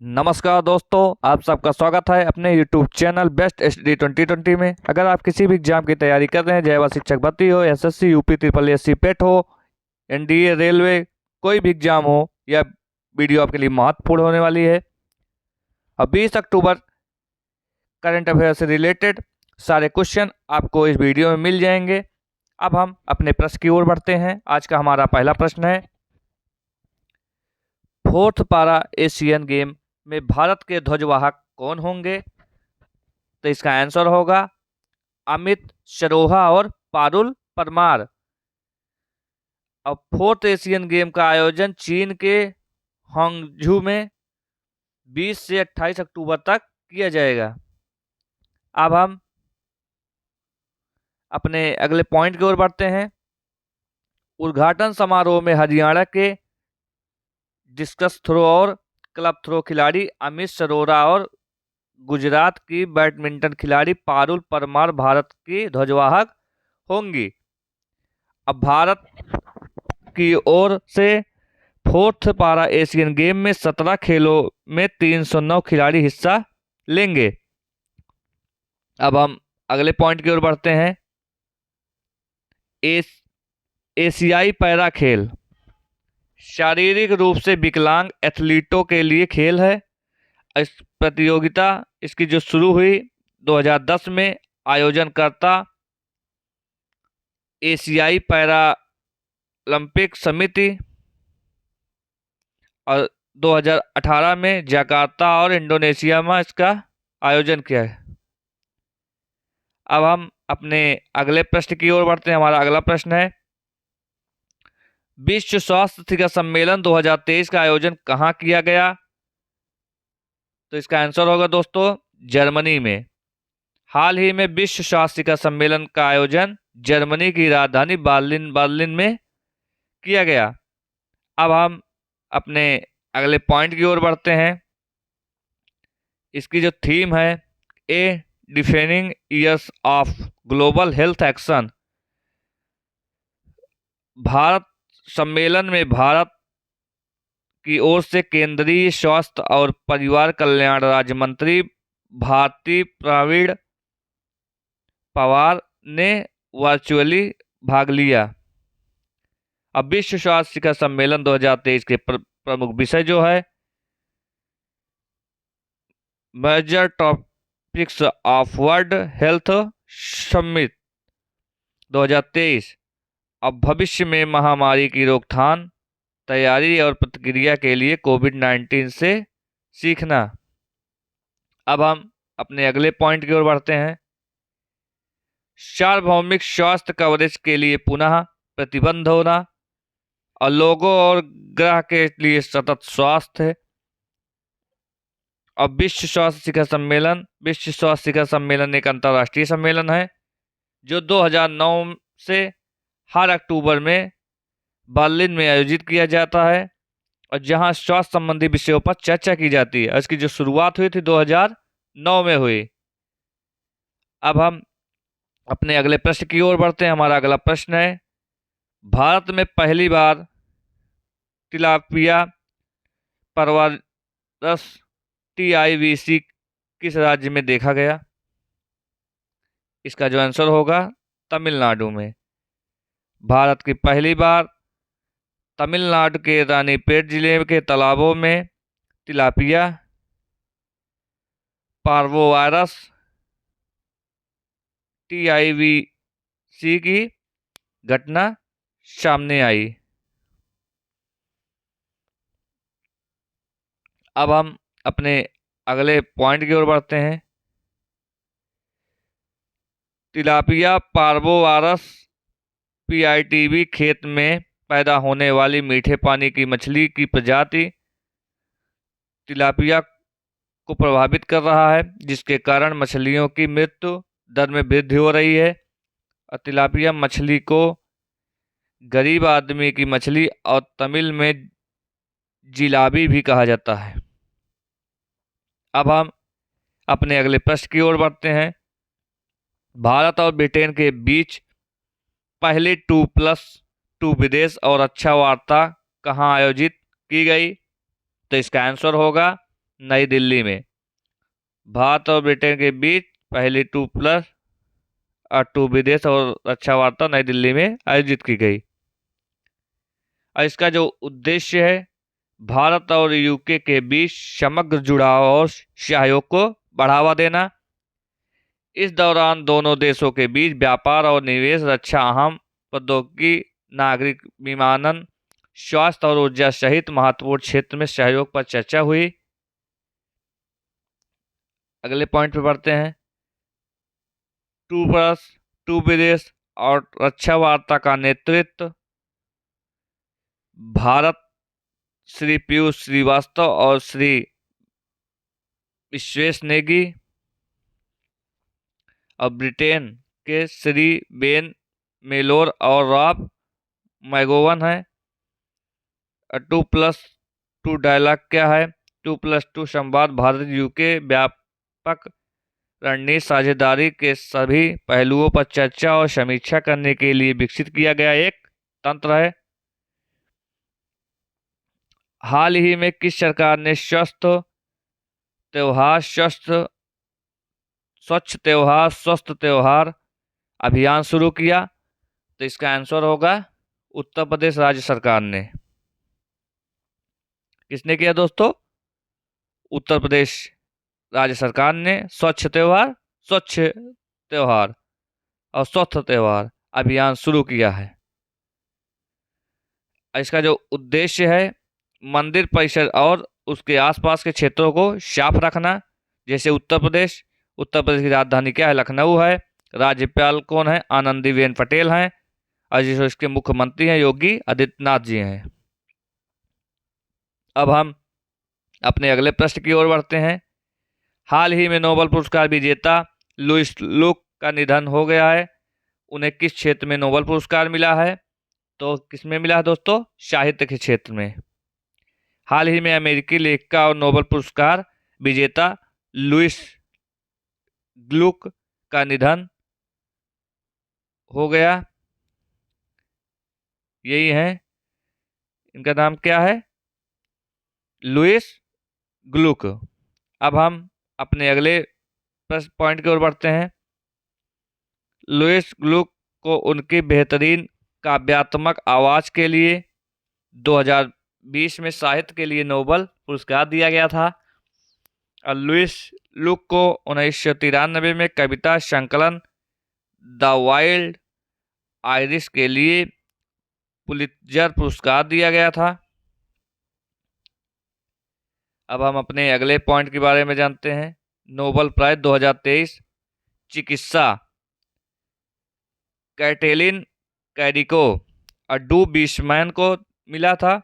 नमस्कार दोस्तों, आप सबका स्वागत है अपने YouTube चैनल बेस्ट एचडी 2020 में। अगर आप किसी भी एग्जाम की तैयारी कर रहे हैं, चाहे वह शिक्षक भर्ती हो, एसएससी, यूपी ट्रिपल एससी पेट हो, एनडीए, रेलवे, कोई भी एग्जाम हो, यह वीडियो आपके लिए महत्वपूर्ण होने वाली है। अब 20 अक्टूबर करंट अफेयर से रिलेटेड सारे क्वेश्चन आपको इस वीडियो में मिल जाएंगे। अब हम अपने प्रश्न की ओर बढ़ते हैं। आज का हमारा पहला प्रश्न है, फोर्थ पारा एशियन गेम में भारत के ध्वजवाहक कौन होंगे? तो इसका आंसर होगा अमित सरोहा और पारुल परमार। अब फोर्थ एशियन गेम का आयोजन चीन के हांगझू में 20 से 28 अक्टूबर तक किया जाएगा। अब हम अपने अगले पॉइंट की ओर बढ़ते हैं। उद्घाटन समारोह में हरियाणा के डिस्कस थ्रो और क्लब थ्रो खिलाड़ी अमित सरोरा और गुजरात की बैडमिंटन खिलाड़ी पारुल परमार भारत की ध्वजवाहक होंगी। अब भारत की ओर से फोर्थ पारा एशियन गेम में 17 खेलों में 309 खिलाड़ी हिस्सा लेंगे। अब हम अगले पॉइंट की ओर बढ़ते हैं। एशियाई पैरा खेल शारीरिक रूप से विकलांग एथलीटों के लिए खेल है। इस प्रतियोगिता इसकी जो शुरू हुई 2010 में, आयोजनकर्ता एशियाई पैरा ओलंपिक समिति, और 2018 में जकार्ता और इंडोनेशिया में इसका आयोजन किया है। अब हम अपने अगले प्रश्न की ओर बढ़ते हैं। हमारा अगला प्रश्न है, विश्व स्वास्थ्य शिखर सम्मेलन 2023 का आयोजन कहाँ किया गया? तो इसका आंसर होगा दोस्तों जर्मनी में। हाल ही में विश्व स्वास्थ्य शिखर सम्मेलन का आयोजन जर्मनी की राजधानी बर्लिन में किया गया। अब हम अपने अगले पॉइंट की ओर बढ़ते हैं। इसकी जो थीम है, a defining years of global health action. Bharat सम्मेलन में भारत की ओर से केंद्रीय स्वास्थ्य और परिवार कल्याण राज्य मंत्री भारती प्रवीण पवार ने वर्चुअली भाग लिया। अब विश्व स्वास्थ्य शिखर सम्मेलन 2023 के प्रमुख विषय जो है, major topics of World Health Summit 2023। अब भविष्य में महामारी की रोकथाम, तैयारी और प्रतिक्रिया के लिए कोविड-19 से सीखना। अब हम अपने अगले पॉइंट की ओर बढ़ते हैं। सार्वभौमिक स्वास्थ्य कवरेज के लिए पुनः प्रतिबंध होना और लोगों और ग्रह के लिए सतत स्वास्थ्य। अब विश्व स्वास्थ्य शिखर सम्मेलन एक अंतर्राष्ट्रीय सम्मेलन है जो 2009 से हर अक्टूबर में बर्लिन में आयोजित किया जाता है और जहां स्वास्थ्य संबंधी विषयों पर चर्चा की जाती है। इसकी जो शुरुआत हुई थी 2009 में हुई। अब हम अपने अगले प्रश्न की ओर बढ़ते हैं। हमारा अगला प्रश्न है, भारत में पहली बार तिलापिया परवरस TIVC किस राज्य में देखा गया? इसका जो आंसर होगा तमिलनाडु में। भारत की पहली बार तमिलनाडु के रानीपेट जिले के तालाबों में तिलापिया पार्वोवायरस TIVC की घटना सामने आई। अब हम अपने अगले पॉइंट की ओर बढ़ते हैं। तिलापिया पार्वोवायरस PITV खेत में पैदा होने वाली मीठे पानी की मछली की प्रजाति तिलापिया को प्रभावित कर रहा है, जिसके कारण मछलियों की मृत्यु दर में वृद्धि हो रही है। और तिलापिया मछली को गरीब आदमी की मछली और तमिल में जिलाबी भी कहा जाता है। अब हम अपने अगले प्रश्न की ओर बढ़ते हैं। भारत और ब्रिटेन के बीच पहली 2+2 विदेश और रक्षा वार्ता कहाँ आयोजित की गई? तो इसका आंसर होगा नई दिल्ली में। भारत और ब्रिटेन के बीच पहली 2+2 विदेश और रक्षा वार्ता नई दिल्ली में आयोजित की गई। और इसका जो उद्देश्य है, भारत और यूके के बीच समग्र जुड़ाव और सहयोग को बढ़ावा देना। इस दौरान दोनों देशों के बीच व्यापार और निवेश, रक्षा, अहम प्रौद्योगिकी, नागरिक विमानन, स्वास्थ्य और ऊर्जा सहित महत्वपूर्ण क्षेत्र में सहयोग पर चर्चा हुई। अगले पॉइंट पे बढ़ते हैं। 2+2 विदेश और रक्षा वार्ता का नेतृत्व भारत श्री पीयूष श्रीवास्तव और श्री विश्वेश नेगी और ब्रिटेन के श्री बेन मेलोर और रॉब मैगोवन है। 2+2 डायलॉग क्या है? 2+2 संवाद भारत यूके व्यापक रणनीतिक साझेदारी के सभी पहलुओं पर चर्चा और समीक्षा करने के लिए विकसित किया गया एक तंत्र है। हाल ही में किस सरकार ने स्वच्छ त्योहार स्वस्थ त्योहार अभियान शुरू किया? तो इसका आंसर होगा उत्तर प्रदेश राज्य सरकार ने। किसने किया दोस्तों? उत्तर प्रदेश राज्य सरकार ने स्वच्छ त्योहार और स्वस्थ त्योहार अभियान शुरू किया है। इसका जो उद्देश्य है, मंदिर परिसर और उसके आसपास के क्षेत्रों को साफ रखना। जैसे उत्तर प्रदेश की राजधानी क्या है? लखनऊ है। राज्यपाल कौन है? आनंदीबेन पटेल हैं। और जिसमें इसके मुख्यमंत्री हैं योगी आदित्यनाथ जी हैं। अब हम अपने अगले प्रश्न की ओर बढ़ते हैं। हाल ही में नोबेल पुरस्कार विजेता लुईस लुक का निधन हो गया है। उन्हें किस क्षेत्र में नोबेल पुरस्कार मिला है? तो किसमें मिला है दोस्तों? साहित्य के क्षेत्र में। हाल ही में अमेरिकी लेखिका और नोबेल पुरस्कार विजेता लुईस ग्लुक का निधन हो गया। यही है, इनका नाम क्या है? लुईस ग्लुक। अब हम अपने अगले पॉइंट की ओर बढ़ते हैं। लुईस ग्लुक को उनकी बेहतरीन काव्यात्मक आवाज के लिए 2020 में साहित्य के लिए नोबेल पुरस्कार दिया गया था। और लुईस लुक को 1993 में कविता संकलन द वाइल्ड आयरिश के लिए पुलित्जर पुरस्कार दिया गया था। अब हम अपने अगले पॉइंट के बारे में जानते हैं। नोबेल प्राइज 2023 चिकित्सा कैटेलिन कैरिको और डू बीशमैन को मिला था।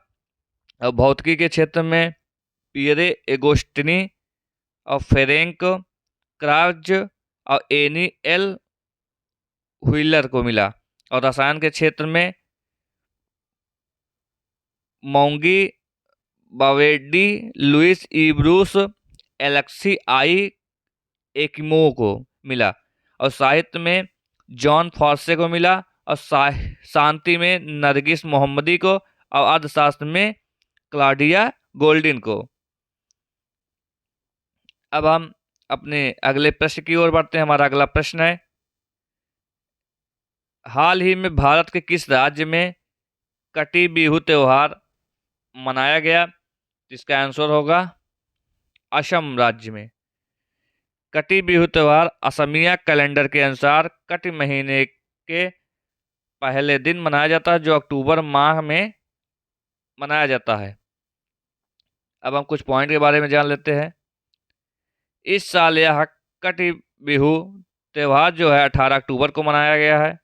और भौतिकी के क्षेत्र में पियरे एगोस्टिनी और फेरेंक क्राउज और एनी एल व्हीलर को मिला। और रसायन के क्षेत्र में मोंगी बावेडी, लुइस ई ब्रूस, एलेक्सी आई एकिमो को मिला। और साहित्य में जॉन फॉर्से को मिला। और शांति में नरगिस मोहम्मदी को। और अर्थशास्त्र में क्लाउडिया गोल्डिन को। अब हम अपने अगले प्रश्न की ओर बढ़ते हैं। हमारा अगला प्रश्न है, हाल ही में भारत के किस राज्य में कटी बिहू त्योहार मनाया गया? इसका आंसर होगा असम राज्य में। कटी बिहू त्योहार असमिया कैलेंडर के अनुसार कटी महीने के पहले दिन मनाया जाता है, जो अक्टूबर माह में मनाया जाता है। अब हम कुछ पॉइंट के बारे में जान लेते हैं। इस साल यह कटी बिहू त्योहार जो है 18 अक्टूबर को मनाया गया है।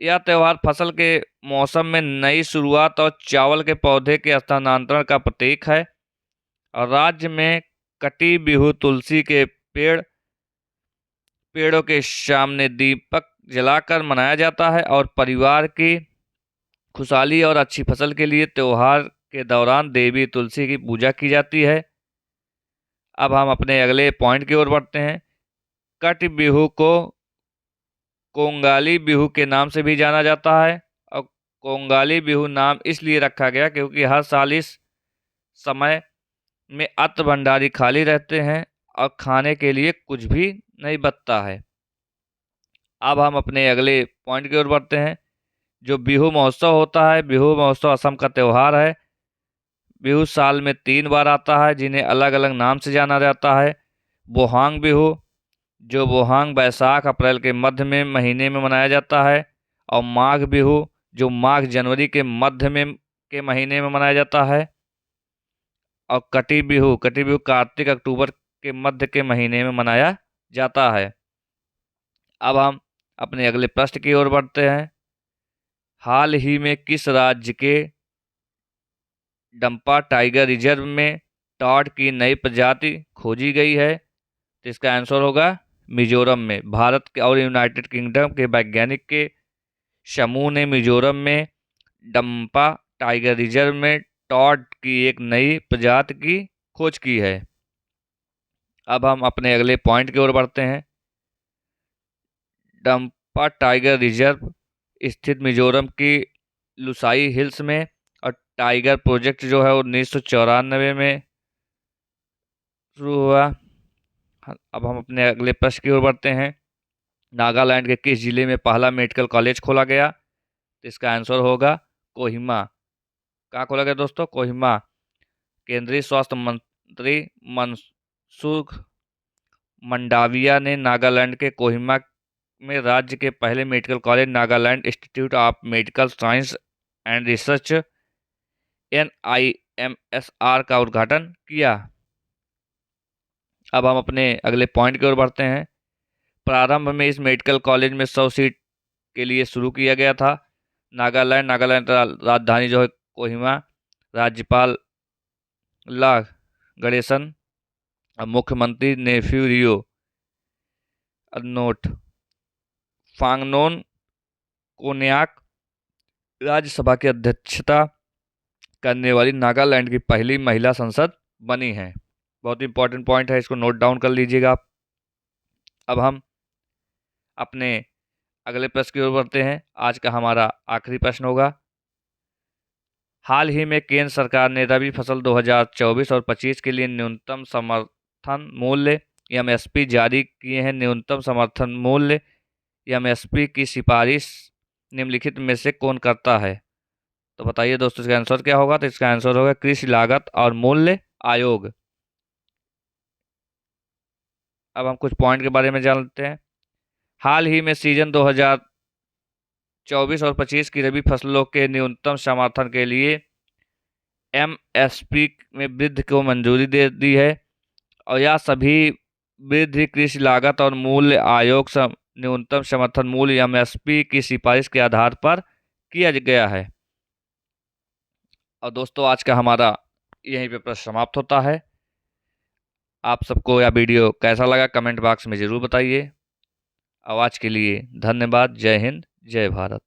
यह त्योहार फसल के मौसम में नई शुरुआत और चावल के पौधे के स्थानांतरण का प्रतीक है। और राज्य में कटी बिहू तुलसी के पेड़ों के सामने दीपक जलाकर मनाया जाता है। और परिवार की खुशहाली और अच्छी फसल के लिए त्योहार के दौरान देवी तुलसी की पूजा की जाती है। अब हम अपने अगले पॉइंट की ओर बढ़ते हैं। कटी बिहू को कोंगाली बिहू के नाम से भी जाना जाता है। और कोंगाली बिहू नाम इसलिए रखा गया क्योंकि हर साल इस समय में अन्न भंडारी खाली रहते हैं और खाने के लिए कुछ भी नहीं बचता है। अब हम अपने अगले पॉइंट की ओर बढ़ते हैं। जो बिहू महोत्सव होता है, बिहू महोत्सव असम का त्यौहार है। बिहू साल में 3 बार आता है, जिन्हें अलग अलग नाम से जाना जाता है। बोहांग बिहू, जो बोहांग बैसाख अप्रैल के मध्य में महीने में मनाया जाता है। और माघ बिहू, जो माघ जनवरी के मध्य में के महीने में मनाया जाता है। और कटी बिहू कार्तिक अक्टूबर के मध्य के महीने में मनाया जाता है। अब हम अपने अगले प्रश्न की ओर बढ़ते हैं। हाल ही में किस राज्य के डंपा टाइगर रिजर्व में टॉड की नई प्रजाति खोजी गई है? तो इसका आंसर होगा मिजोरम में। भारत के और यूनाइटेड किंगडम के वैज्ञानिक के समूह ने मिजोरम में डंपा टाइगर रिजर्व में टॉड की एक नई प्रजाति की खोज की है। अब हम अपने अगले पॉइंट की ओर बढ़ते हैं। डंपा टाइगर रिजर्व स्थित मिजोरम की लुसाई हिल्स में, और टाइगर प्रोजेक्ट जो है 1994 में शुरू हुआ। अब हम अपने अगले प्रश्न की ओर बढ़ते हैं। नागालैंड के किस जिले में पहला मेडिकल कॉलेज खोला गया? तो इसका आंसर होगा कोहिमा। कहाँ खोला गया दोस्तों? कोहिमा। केंद्रीय स्वास्थ्य मंत्री मनसुख मंडाविया ने नागालैंड के कोहिमा में राज्य के पहले medical college Nagaland institute of medical science and research NIMSR का उद्घाटन किया। अब हम अपने अगले पॉइंट की ओर बढ़ते हैं। प्रारंभ में इस मेडिकल कॉलेज में 100 सीट के लिए शुरू किया गया था। नागालैंड राजधानी जो है कोहिमा। राज्यपाल ला गणेशन और मुख्यमंत्री नेफ्यू रियो नोट फांगनोन कोन्याक राज्यसभा की अध्यक्षता करने वाली नागालैंड की पहली महिला संसद बनी है। बहुत इंपॉर्टेंट पॉइंट है, इसको नोट डाउन कर लीजिएगा आप। अब हम अपने अगले प्रश्न की ओर बढ़ते हैं। आज का हमारा आखिरी प्रश्न होगा। हाल ही में केंद्र सरकार ने रबी फसल 2024 और 25 के लिए न्यूनतम समर्थन मूल्य MSP जारी किए हैं। न्यूनतम समर्थन मूल्य MSP की सिफारिश निम्नलिखित में से कौन करता है? तो बताइए दोस्तों, इसका आंसर क्या होगा? तो इसका आंसर होगा कृषि लागत और मूल्य आयोग। अब हम कुछ पॉइंट के बारे में जानते हैं। हाल ही में सीजन 2024 और 25 की रबी फसलों के न्यूनतम समर्थन के लिए MSP में वृद्धि को मंजूरी दे दी है। और यह सभी वृद्धि कृषि लागत और मूल्य आयोग न्यूनतम समर्थन मूल्य MSP की सिफारिश के आधार पर किया गया है। और दोस्तों, आज का हमारा यहीं पे प्रश्न समाप्त होता है। आप सबको यह वीडियो कैसा लगा कमेंट बॉक्स में ज़रूर बताइए। आवाज़ के लिए धन्यवाद। जय हिंद, जय भारत।